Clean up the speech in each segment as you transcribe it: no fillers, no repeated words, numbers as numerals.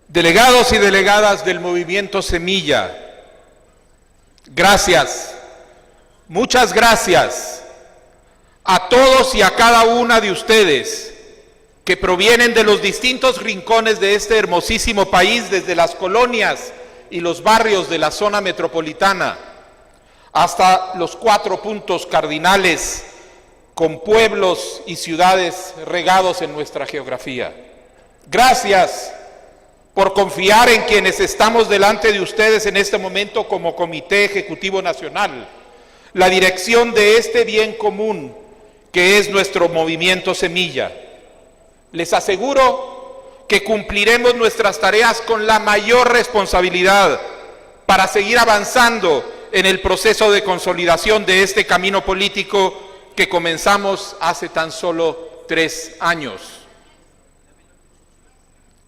Delegados y delegadas del Movimiento Semilla, gracias, muchas gracias a todos y a cada una de ustedes que provienen de los distintos rincones de este hermosísimo país, desde las colonias y los barrios de la zona metropolitana hasta los 4 puntos cardinales con pueblos y ciudades regados en nuestra geografía. Gracias por confiar en quienes estamos delante de ustedes en este momento como Comité Ejecutivo Nacional, la dirección de este bien común que es nuestro Movimiento Semilla. Les aseguro que cumpliremos nuestras tareas con la mayor responsabilidad para seguir avanzando en el proceso de consolidación de este camino político que comenzamos hace tan solo 3 años.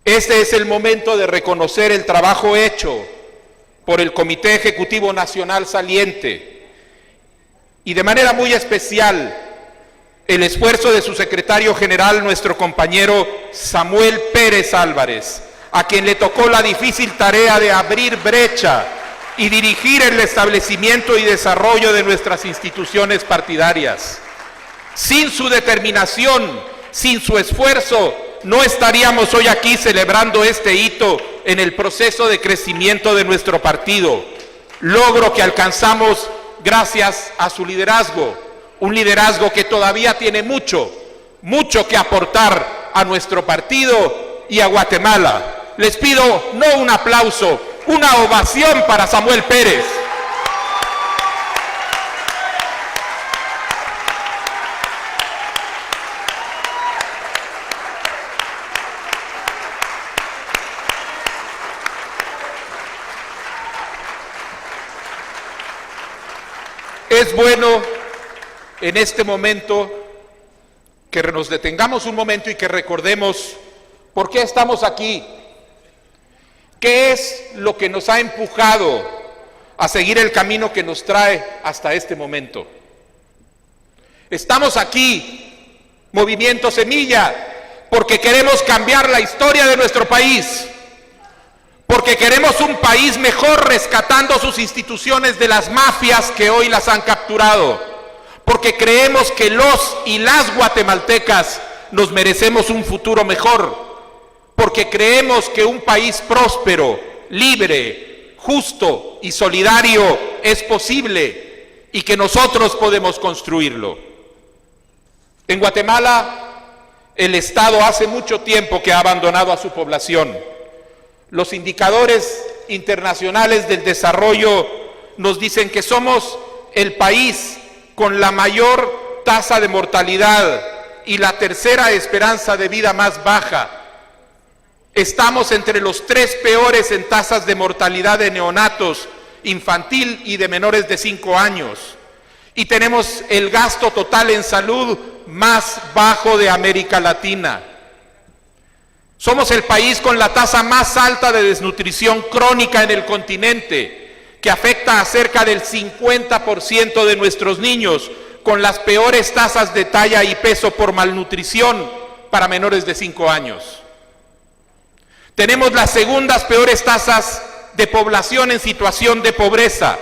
Este es el momento de reconocer el trabajo hecho por el Comité Ejecutivo Nacional saliente y de manera muy especial el esfuerzo de su secretario general, nuestro compañero Samuel Pérez Álvarez, a quien le tocó la difícil tarea de abrir brecha y dirigir el establecimiento y desarrollo de nuestras instituciones partidarias. Sin su determinación, sin su esfuerzo, no estaríamos hoy aquí celebrando este hito en el proceso de crecimiento de nuestro partido, logro que alcanzamos gracias a su liderazgo, un liderazgo que todavía tiene mucho que aportar a nuestro partido y a Guatemala. Les pido no un aplauso, una ovación para Samuel Pérez. Es bueno en este momento que nos detengamos un momento y que recordemos por qué estamos aquí, qué es lo que nos ha empujado a seguir el camino que nos trae hasta este momento. Estamos aquí, Movimiento Semilla, porque queremos cambiar la historia de nuestro país, porque queremos un país mejor rescatando sus instituciones de las mafias que hoy las han capturado, porque creemos que los y las guatemaltecas nos merecemos un futuro mejor, porque creemos que un país próspero, libre, justo y solidario es posible y que nosotros podemos construirlo. En Guatemala, el Estado hace mucho tiempo que ha abandonado a su población. Los indicadores internacionales del desarrollo nos dicen que somos el país con la mayor tasa de mortalidad y la tercera esperanza de vida más baja. Estamos entre los 3 peores en tasas de mortalidad de neonatos, infantil y de menores de 5 años. Y tenemos el gasto total en salud más bajo de América Latina. Somos el país con la tasa más alta de desnutrición crónica en el continente, que afecta a cerca del 50% de nuestros niños, con las peores tasas de talla y peso por malnutrición para menores de 5 años. Tenemos las segundas peores tasas de población en situación de pobreza.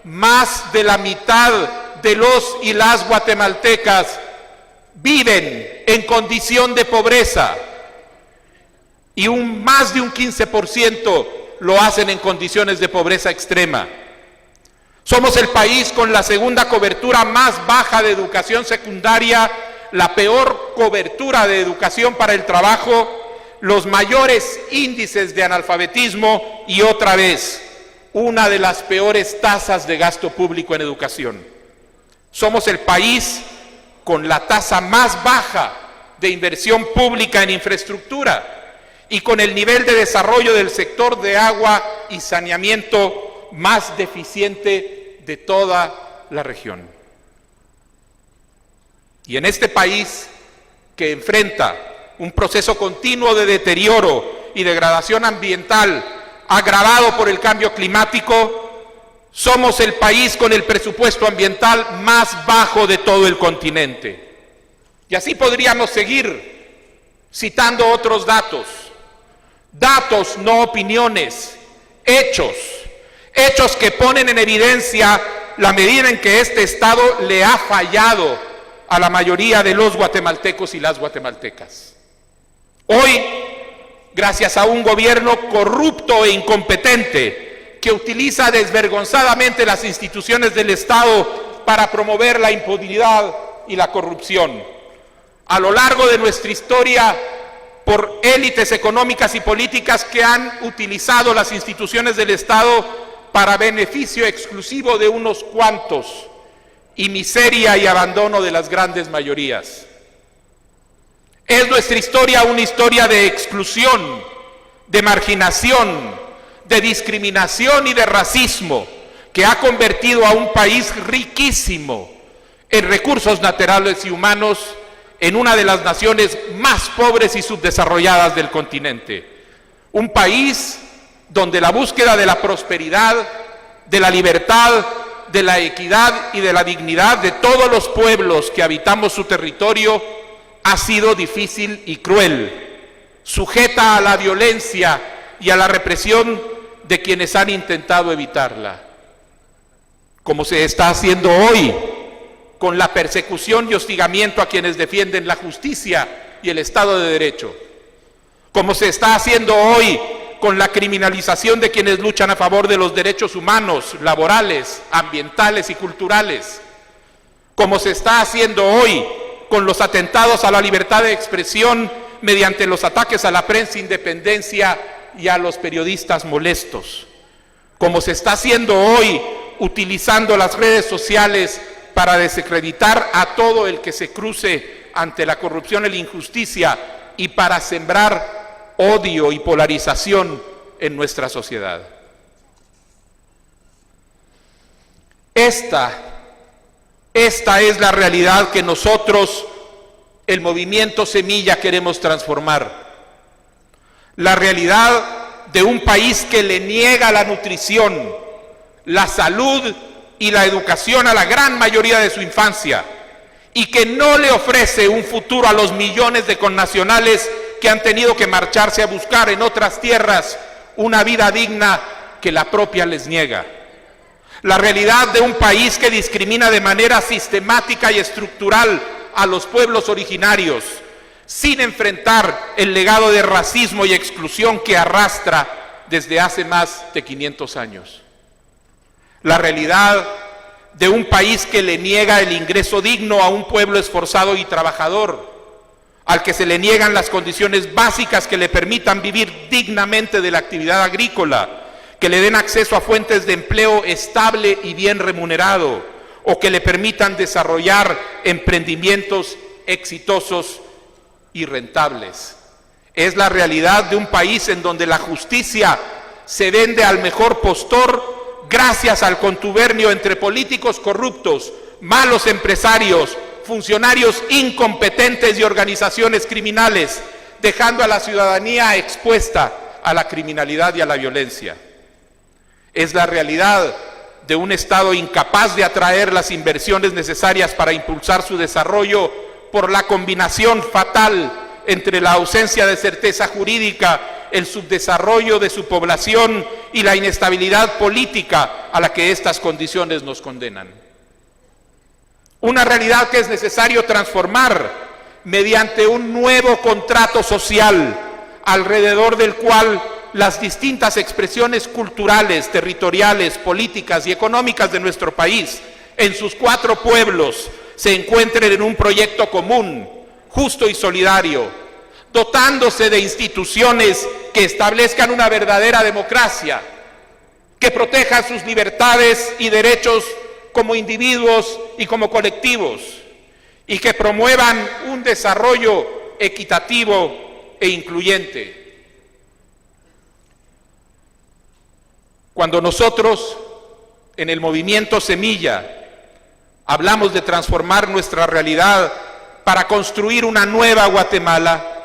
Más de la mitad de los y las guatemaltecas viven en condición de pobreza y más de un 15% lo hacen en condiciones de pobreza extrema. Somos el país con la segunda cobertura más baja de educación secundaria, la peor cobertura de educación para el trabajo, los mayores índices de analfabetismo y otra vez, una de las peores tasas de gasto público en educación. Somos el país con la tasa más baja de inversión pública en infraestructura y con el nivel de desarrollo del sector de agua y saneamiento más deficiente de toda la región. Y en este país que enfrenta un proceso continuo de deterioro y degradación ambiental agravado por el cambio climático, somos el país con el presupuesto ambiental más bajo de todo el continente. Y así podríamos seguir citando otros datos. datos, no opiniones, hechos que ponen en evidencia la medida en que este Estado le ha fallado a la mayoría de los guatemaltecos y las guatemaltecas. Hoy, gracias a un gobierno corrupto e incompetente que utiliza desvergonzadamente las instituciones del Estado para promover la impunidad y la corrupción, a lo largo de nuestra historia, por élites económicas y políticas que han utilizado las instituciones del Estado para beneficio exclusivo de unos cuantos y miseria y abandono de las grandes mayorías. Es nuestra historia una historia de exclusión, de marginación, de discriminación y de racismo, que ha convertido a un país riquísimo en recursos naturales y humanos en una de las naciones más pobres y subdesarrolladas del continente. Un país donde la búsqueda de la prosperidad, de la libertad, de la equidad y de la dignidad de todos los pueblos que habitamos su territorio ha sido difícil y cruel, sujeta a la violencia y a la represión de quienes han intentado evitarla, como se está haciendo hoy con la persecución y hostigamiento a quienes defienden la justicia y el Estado de Derecho, como se está haciendo hoy con la criminalización de quienes luchan a favor de los derechos humanos, laborales, ambientales y culturales, como se está haciendo hoy con los atentados a la libertad de expresión mediante los ataques a la prensa independencia y a los periodistas molestos, como se está haciendo hoy utilizando las redes sociales para desacreditar a todo el que se cruce ante la corrupción y la injusticia y para sembrar odio y polarización en nuestra sociedad. Esta es la realidad que nosotros, el Movimiento Semilla, queremos transformar. La realidad de un país que le niega la nutrición, la salud y la educación a la gran mayoría de su infancia y que no le ofrece un futuro a los millones de connacionales que han tenido que marcharse a buscar en otras tierras una vida digna que la propia les niega. La realidad de un país que discrimina de manera sistemática y estructural a los pueblos originarios, sin enfrentar el legado de racismo y exclusión que arrastra desde hace más de 500 años. La realidad de un país que le niega el ingreso digno a un pueblo esforzado y trabajador, al que se le niegan las condiciones básicas que le permitan vivir dignamente de la actividad agrícola, que le den acceso a fuentes de empleo estable y bien remunerado, o que le permitan desarrollar emprendimientos exitosos y rentables. Es la realidad de un país en donde la justicia se vende al mejor postor gracias al contubernio entre políticos corruptos, malos empresarios, funcionarios incompetentes y organizaciones criminales, dejando a la ciudadanía expuesta a la criminalidad y a la violencia. Es la realidad de un Estado incapaz de atraer las inversiones necesarias para impulsar su desarrollo por la combinación fatal entre la ausencia de certeza jurídica, el subdesarrollo de su población y la inestabilidad política a la que estas condiciones nos condenan. Una realidad que es necesario transformar mediante un nuevo contrato social alrededor del cual las distintas expresiones culturales, territoriales, políticas y económicas de nuestro país, en sus 4 pueblos, se encuentren en un proyecto común, justo y solidario, dotándose de instituciones que establezcan una verdadera democracia, que protejan sus libertades y derechos como individuos y como colectivos, y que promuevan un desarrollo equitativo e incluyente. Cuando nosotros, en el Movimiento Semilla, hablamos de transformar nuestra realidad para construir una nueva Guatemala,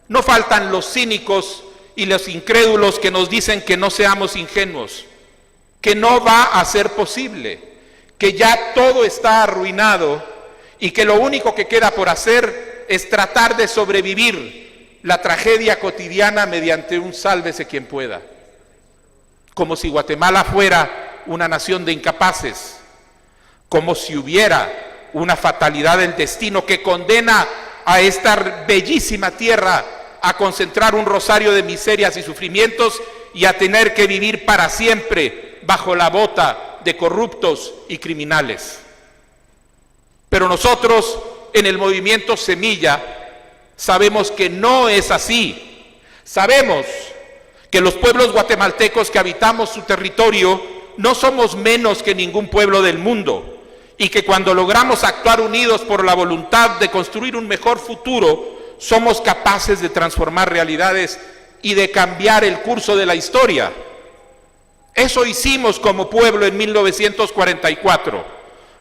no faltan los cínicos y los incrédulos que nos dicen que no seamos ingenuos, que no va a ser posible, que ya todo está arruinado y que lo único que queda por hacer es tratar de sobrevivir la tragedia cotidiana mediante un sálvese quien pueda, como si Guatemala fuera una nación de incapaces, como si hubiera una fatalidad del destino que condena a esta bellísima tierra a concentrar un rosario de miserias y sufrimientos y a tener que vivir para siempre bajo la bota de corruptos y criminales. Pero nosotros en el movimiento Semilla sabemos que no es así. Sabemos que los pueblos guatemaltecos que habitamos su territorio no somos menos que ningún pueblo del mundo y que cuando logramos actuar unidos por la voluntad de construir un mejor futuro, somos capaces de transformar realidades y de cambiar el curso de la historia. Eso hicimos como pueblo en 1944,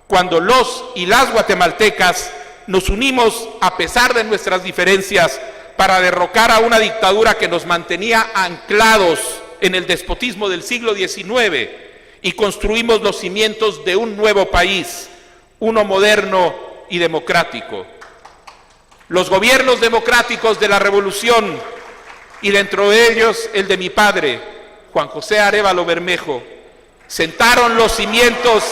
cuando los y las guatemaltecas nos unimos a pesar de nuestras diferencias para derrocar a una dictadura que nos mantenía anclados en el despotismo del siglo XIX y construimos los cimientos de un nuevo país, uno moderno y democrático. Los gobiernos democráticos de la revolución, y dentro de ellos el de mi padre, Juan José Arévalo Bermejo, sentaron los cimientos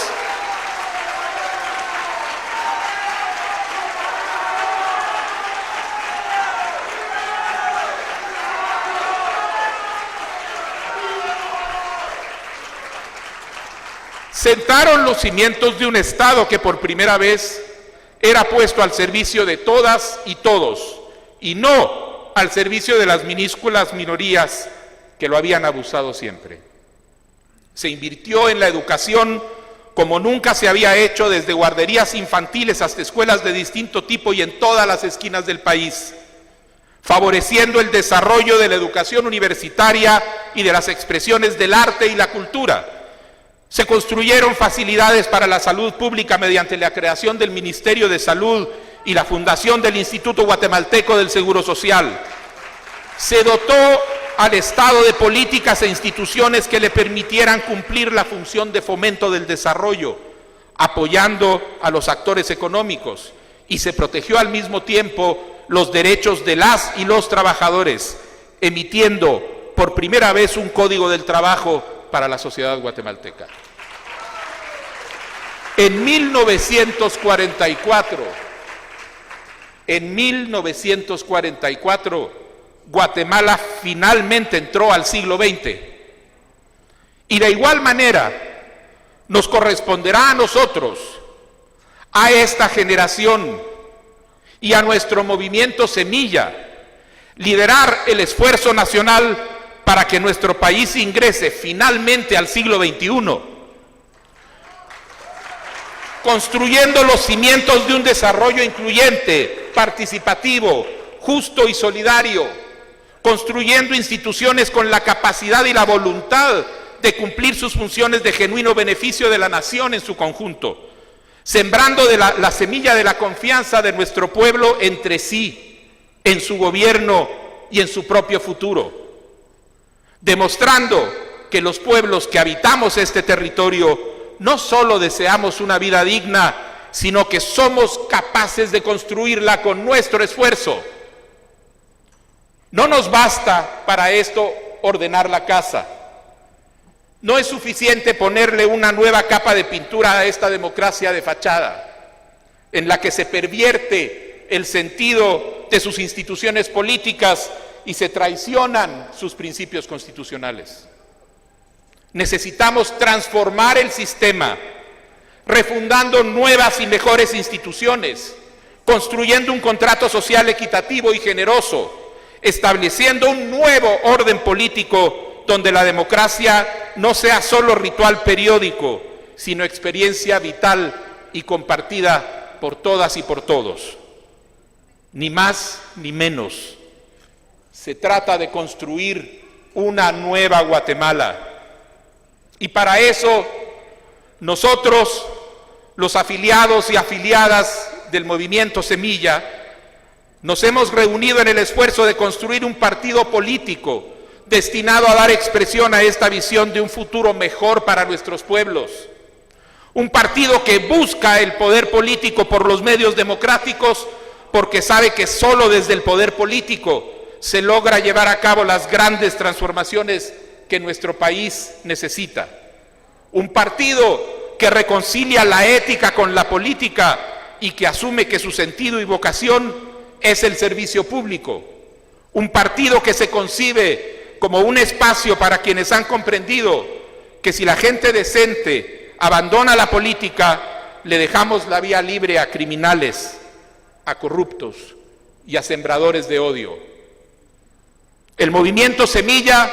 de un Estado que por primera vez era puesto al servicio de todas y todos, y no al servicio de las minúsculas minorías que lo habían abusado siempre. Se invirtió en la educación como nunca se había hecho, desde guarderías infantiles hasta escuelas de distinto tipo y en todas las esquinas del país, favoreciendo el desarrollo de la educación universitaria y de las expresiones del arte y la cultura. Se construyeron facilidades para la salud pública mediante la creación del Ministerio de Salud y la fundación del Instituto Guatemalteco del Seguro Social. Se dotó al Estado de políticas e instituciones que le permitieran cumplir la función de fomento del desarrollo, apoyando a los actores económicos, y se protegió al mismo tiempo los derechos de las y los trabajadores, emitiendo por primera vez un Código del Trabajo para la sociedad guatemalteca. En 1944, Guatemala finalmente entró al siglo XX. Y de igual manera, nos corresponderá a nosotros, a esta generación y a nuestro movimiento Semilla, liderar el esfuerzo nacional para que nuestro país ingrese finalmente al siglo XXI, construyendo los cimientos de un desarrollo incluyente, participativo, justo y solidario, construyendo instituciones con la capacidad y la voluntad de cumplir sus funciones de genuino beneficio de la nación en su conjunto, sembrando la semilla de la confianza de nuestro pueblo entre sí, en su gobierno y en su propio futuro, demostrando que los pueblos que habitamos este territorio no solo deseamos una vida digna, sino que somos capaces de construirla con nuestro esfuerzo. No nos basta para esto ordenar la casa. No es suficiente ponerle una nueva capa de pintura a esta democracia de fachada, en la que se pervierte el sentido de sus instituciones políticas y se traicionan sus principios constitucionales. Necesitamos transformar el sistema, refundando nuevas y mejores instituciones, construyendo un contrato social equitativo y generoso, estableciendo un nuevo orden político donde la democracia no sea solo ritual periódico, sino experiencia vital y compartida por todas y por todos. Ni más ni menos. Se trata de construir una nueva Guatemala. Y para eso, nosotros, los afiliados y afiliadas del movimiento Semilla, nos hemos reunido en el esfuerzo de construir un partido político destinado a dar expresión a esta visión de un futuro mejor para nuestros pueblos. Un partido que busca el poder político por los medios democráticos, porque sabe que solo desde el poder político se logra llevar a cabo las grandes transformaciones que nuestro país necesita. Un partido que reconcilia la ética con la política y que asume que su sentido y vocación es el servicio público. Un partido que se concibe como un espacio para quienes han comprendido que si la gente decente abandona la política, le dejamos la vía libre a criminales, a corruptos y a sembradores de odio. El movimiento Semilla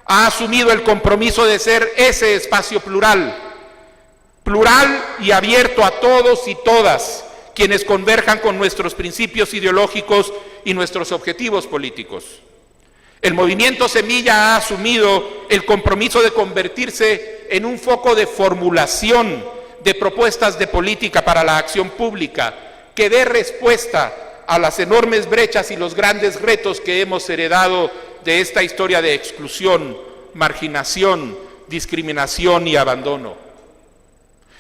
ha asumido el compromiso de ser ese espacio plural y abierto a todos y todas quienes converjan con nuestros principios ideológicos y nuestros objetivos políticos. El movimiento Semilla ha asumido el compromiso de convertirse en un foco de formulación de propuestas de política para la acción pública que dé respuesta a las enormes brechas y los grandes retos que hemos heredado de esta historia de exclusión, marginación, discriminación y abandono.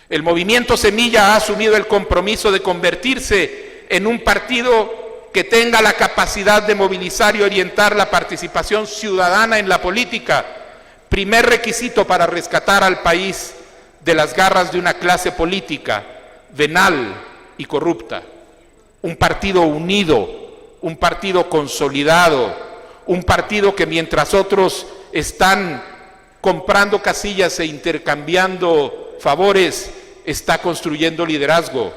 El movimiento Semilla ha asumido el compromiso de convertirse en un partido que tenga la capacidad de movilizar y orientar la participación ciudadana en la política, primer requisito para rescatar al país de las garras de una clase política venal y corrupta. Un partido unido, un partido consolidado, un partido que mientras otros están comprando casillas e intercambiando favores, está construyendo liderazgo.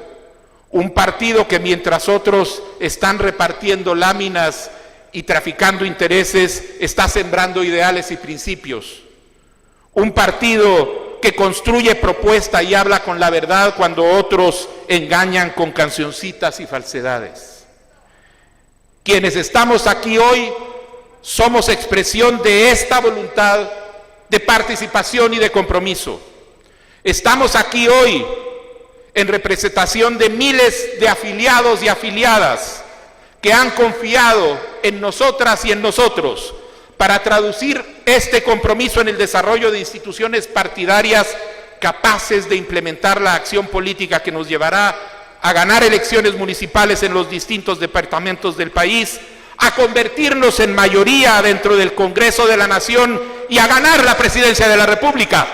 Un partido que mientras otros están repartiendo láminas y traficando intereses, está sembrando ideales y principios. Un partido que construye propuesta y habla con la verdad cuando otros engañan con cancioncitas y falsedades. Quienes estamos aquí hoy somos expresión de esta voluntad de participación y de compromiso. Estamos aquí hoy en representación de miles de afiliados y afiliadas que han confiado en nosotras y en nosotros para traducir este compromiso en el desarrollo de instituciones partidarias capaces de implementar la acción política que nos llevará a ganar elecciones municipales en los distintos departamentos del país, a convertirnos en mayoría dentro del Congreso de la Nación y a ganar la presidencia de la República.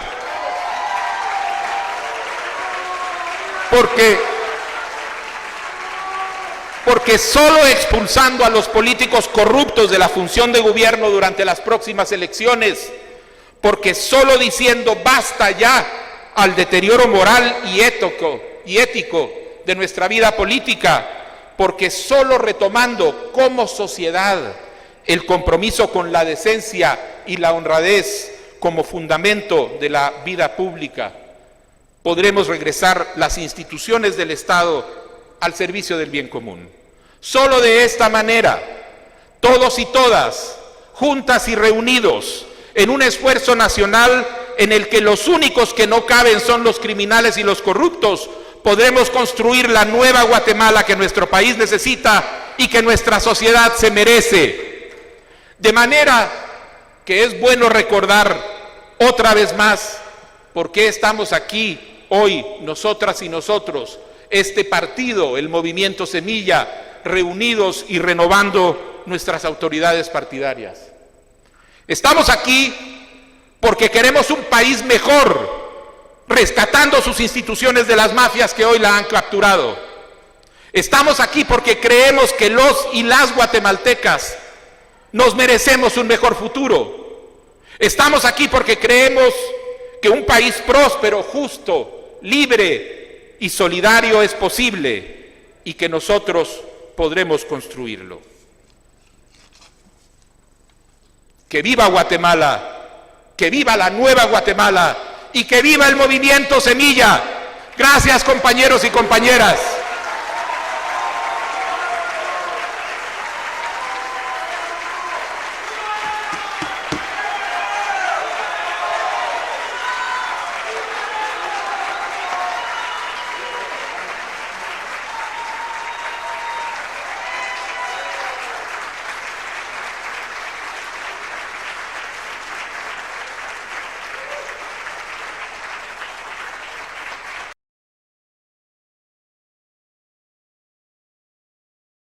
Porque solo expulsando a los políticos corruptos de la función de gobierno durante las próximas elecciones, porque solo diciendo basta ya al deterioro moral y ético de nuestra vida política, porque solo retomando como sociedad el compromiso con la decencia y la honradez como fundamento de la vida pública, podremos regresar las instituciones del Estado al servicio del bien común. Solo de esta manera, todos y todas, juntas y reunidos, en un esfuerzo nacional en el que los únicos que no caben son los criminales y los corruptos, podremos construir la nueva Guatemala que nuestro país necesita y que nuestra sociedad se merece. De manera que es bueno recordar otra vez más por qué estamos aquí hoy, nosotras y nosotros, este partido, el Movimiento Semilla, reunidos y renovando nuestras autoridades partidarias. Estamos aquí porque queremos un país mejor, rescatando sus instituciones de las mafias que hoy la han capturado. Estamos aquí porque creemos que los y las guatemaltecas nos merecemos un mejor futuro. Estamos aquí porque creemos que un país próspero, justo, libre y solidario es posible y que nosotros podremos construirlo. Que viva Guatemala, que viva la nueva Guatemala y que viva el Movimiento Semilla. Gracias, compañeros y compañeras.